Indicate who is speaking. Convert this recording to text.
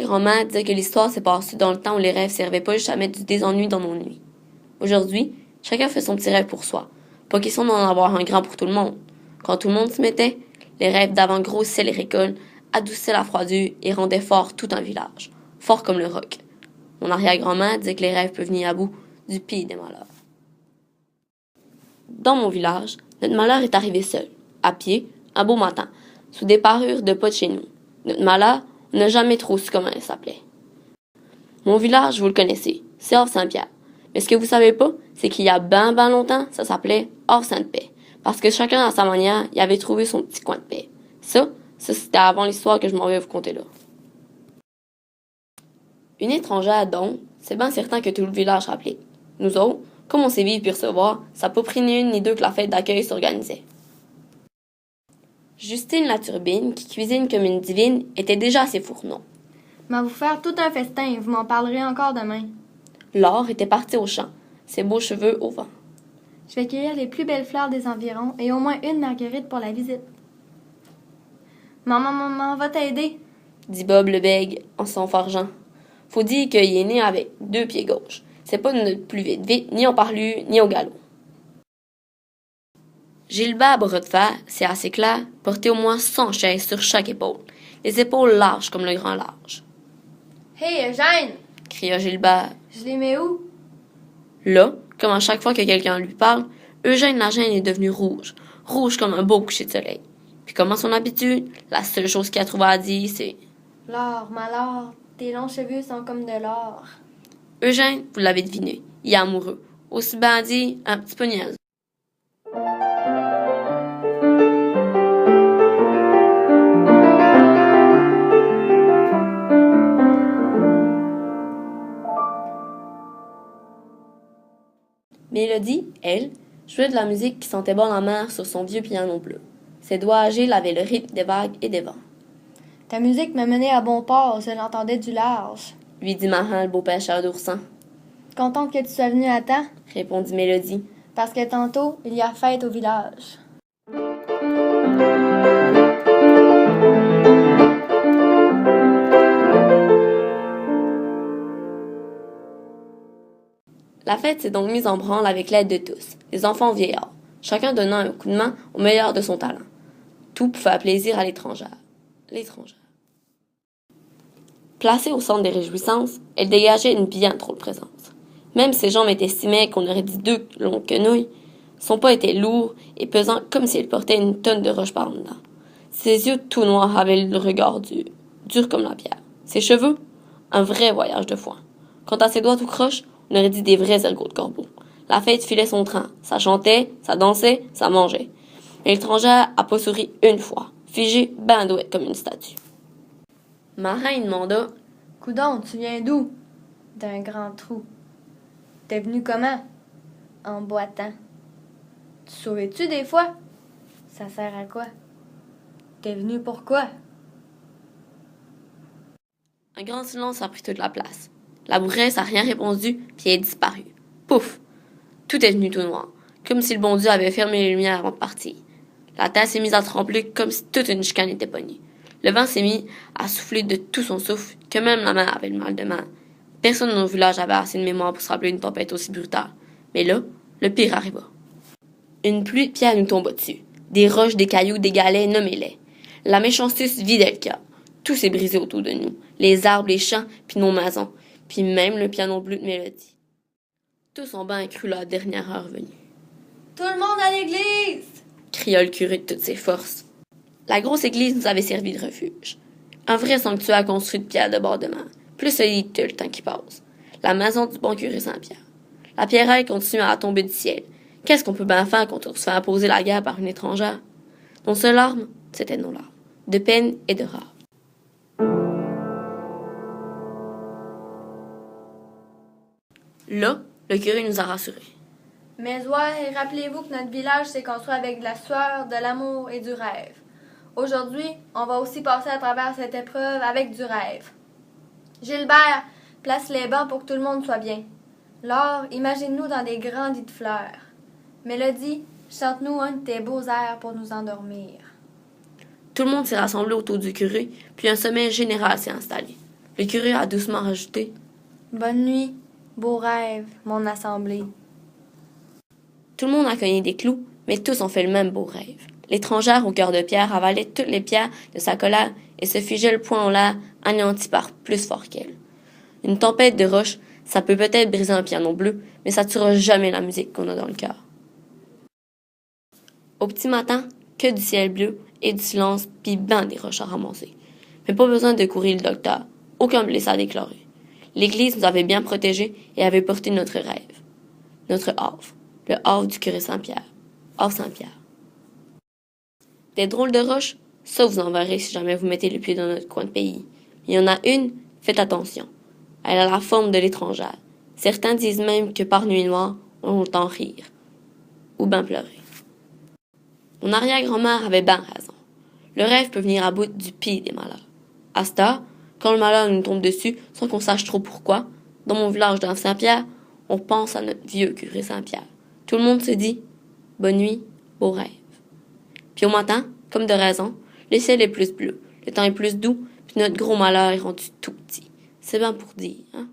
Speaker 1: arrière-grand-mère disait que l'histoire s'est passée dans le temps où les rêves servaient pas juste à mettre du désennui dans nos nuits. Aujourd'hui, chacun fait son petit rêve pour soi. Pas question d'en avoir un grand pour tout le monde. Quand tout le monde se mettait, les rêves d'avant grossissaient les récoltes, adoucissaient la froidure et rendaient fort tout un village. Fort comme le roc. Mon arrière-grand-mère disait que les rêves peuvent venir à bout du pire des malheurs. Dans mon village, notre malheur est arrivé seul, à pied, un beau matin, sous des parures de pas de chez nous. Notre malheur, on n'a jamais trop su comment il s'appelait. Mon village, vous le connaissez, c'est Havre-Saint-Pierre. Mais ce que vous savez pas, c'est qu'il y a ben longtemps, ça s'appelait Havre-Sainte-Paix. Parce que chacun à sa manière, y avait trouvé son petit coin de paix. Ça c'était avant l'histoire que je m'en vais vous conter là. Une étrangère donc, c'est bien certain que tout le village rappelait. Nous autres, comme on s'est vivre puis recevoir, ça n'a pas pris ni une ni deux que la fête d'accueil s'organisait. Justine la turbine, qui cuisine comme une divine, était déjà à ses fourneaux.
Speaker 2: Mais vous faire tout un festin, vous m'en parlerez encore demain.
Speaker 1: Laure était partie au champ, ses beaux cheveux au vent.
Speaker 2: Je vais cueillir les plus belles fleurs des environs et au moins une marguerite pour la visite. Maman, va t'aider,
Speaker 1: dit Bob le bègue en s'enfargeant. Faut dire qu'il est né avec 2 pieds gauches. C'est pas notre plus vite, ni au parlu, ni au galop. Gilbert bras de fer, c'est assez clair, portait au moins 100 chaises sur chaque épaule, les épaules larges comme le grand large.
Speaker 2: Hey, Eugène!
Speaker 1: Cria Gilbert.
Speaker 2: Je les mets où?
Speaker 1: Là, comme à chaque fois que quelqu'un lui parle, Eugène la gêne est devenu rouge, rouge comme un beau coucher de soleil. Puis comme à son habitude, la seule chose qu'il a trouvé à dire, c'est
Speaker 2: Laure, ma Laure, tes longs cheveux sont comme de l'or.
Speaker 1: Eugène, vous l'avez deviné, il est amoureux. Aussi bien dit, un petit peu niaiseux. Mélodie, elle, jouait de la musique qui sentait bon la mer sur son vieux piano bleu. Ses doigts agiles avaient le rythme des vagues et des vents.
Speaker 2: Ta musique m'a mené à bon port, je l'entendais du large.
Speaker 1: Lui dit Marin, le beau pêcheur d'oursins.
Speaker 2: Contente que tu sois venu à temps,
Speaker 1: Répondit Mélodie.
Speaker 2: parce que tantôt, il y a fête au village.
Speaker 1: La fête s'est donc mise en branle avec l'aide de tous, les enfants vieillards, chacun donnant un coup de main au meilleur de son talent. Tout pour faire plaisir à l'étrangère. Placée au centre des réjouissances, elle dégageait une bien drôle présence. Même ses jambes étaient si maigres qu'on aurait dit 2 longues quenouilles, son poids était lourd et pesant comme si elle portait une tonne de roches par dedans. Ses yeux tout noirs avaient le regard dur comme la pierre. Ses cheveux, un vrai voyage de foin. Quant à ses doigts tout croches, on aurait dit des vrais ergots de corbeau. La fête filait son train. Ça chantait, ça dansait, ça mangeait. Mais l'étrangère a pas souri une fois, figée, ben douette comme une statue. Marin demanda
Speaker 2: « Coudon, tu viens d'où? » D'un grand trou. « T'es venu comment? » En boitant. « Tu souris-tu des fois? » Ça sert à quoi? « T'es venu pourquoi? »
Speaker 1: Un grand silence a pris toute la place. La bourresse a rien répondu, puis elle est disparue. Pouf! Tout est devenu tout noir, comme si le bon Dieu avait fermé les lumières avant de partir. La terre s'est mise à trembler comme si toute une chicane était pognée. Le vent s'est mis à souffler de tout son souffle, que même la mer avait le mal de mer. Personne dans nos villages avait assez de mémoire pour se rappeler une tempête aussi brutale. Mais là, le pire arriva. Une pluie de pierres nous tomba dessus. Des roches, des cailloux, des galets, nommez-les. La méchanceté se vidait le cœur. Tout s'est brisé autour de nous. Les arbres, les champs, puis nos maisons. Puis même le piano bleu de Mélodie. Tous ont bien cru la dernière heure venue.
Speaker 2: « Tout le monde à l'église! »
Speaker 1: cria le curé de toutes ses forces. La grosse église nous avait servi de refuge. Un vrai sanctuaire construit de pierre de bord de mer, plus solide que le temps qui passe. La maison du bon curé Saint-Pierre. La pierraille continue à tomber du ciel. Qu'est-ce qu'on peut bien faire quand on se fait imposer la guerre par une étrangère? Nos seules larmes, c'était nos larmes, de peine et de rage. Là, le curé nous a rassurés.
Speaker 2: Mais ouais, rappelez-vous que notre village s'est construit avec de la sueur, de l'amour et du rêve. Aujourd'hui, on va aussi passer à travers cette épreuve avec du rêve. Gilbert, place les bancs pour que tout le monde soit bien. Laure, imagine-nous dans des grands lits de fleurs. Mélodie, chante-nous un de tes beaux airs pour nous endormir.
Speaker 1: Tout le monde s'est rassemblé autour du curé, puis un sommeil général s'est installé. Le curé a doucement rajouté.
Speaker 2: Bonne nuit, beau rêve, mon assemblée.
Speaker 1: Tout le monde a cogné des clous, mais tous ont fait le même beau rêve. L'étrangère au cœur de pierre avalait toutes les pierres de sa colère et se figeait le poing en l'air, anéanti par plus fort qu'elle. Une tempête de roches, ça peut peut-être briser un piano bleu, mais ça tuera jamais la musique qu'on a dans le cœur. Au petit matin, que du ciel bleu et du silence, puis ben des roches à ramasser. Mais pas besoin de courir le docteur, aucun blessé à déclarer. L'Église nous avait bien protégés et avait porté notre rêve, notre havre, le havre du curé Saint-Pierre, havre Saint-Pierre. Des drôles de roches, ça vous en verrez si jamais vous mettez le pied dans notre coin de pays. Il y en a une, faites attention. Elle a la forme de l'étrangère. Certains disent même que par nuit noire, on entend rire. Ou ben pleurer. Mon arrière-grand-mère avait bien raison. Le rêve peut venir à bout du pire des malheurs. À ce temps, quand le malheur nous tombe dessus, sans qu'on sache trop pourquoi, dans mon village d'Anse Saint-Pierre, on pense à notre vieux curé Saint-Pierre. Tout le monde se dit « Bonne nuit, beau rêve ». Puis au matin, comme de raison, le ciel est plus bleu, le temps est plus doux, puis notre gros malheur est rendu tout petit. C'est bien pour dire, hein?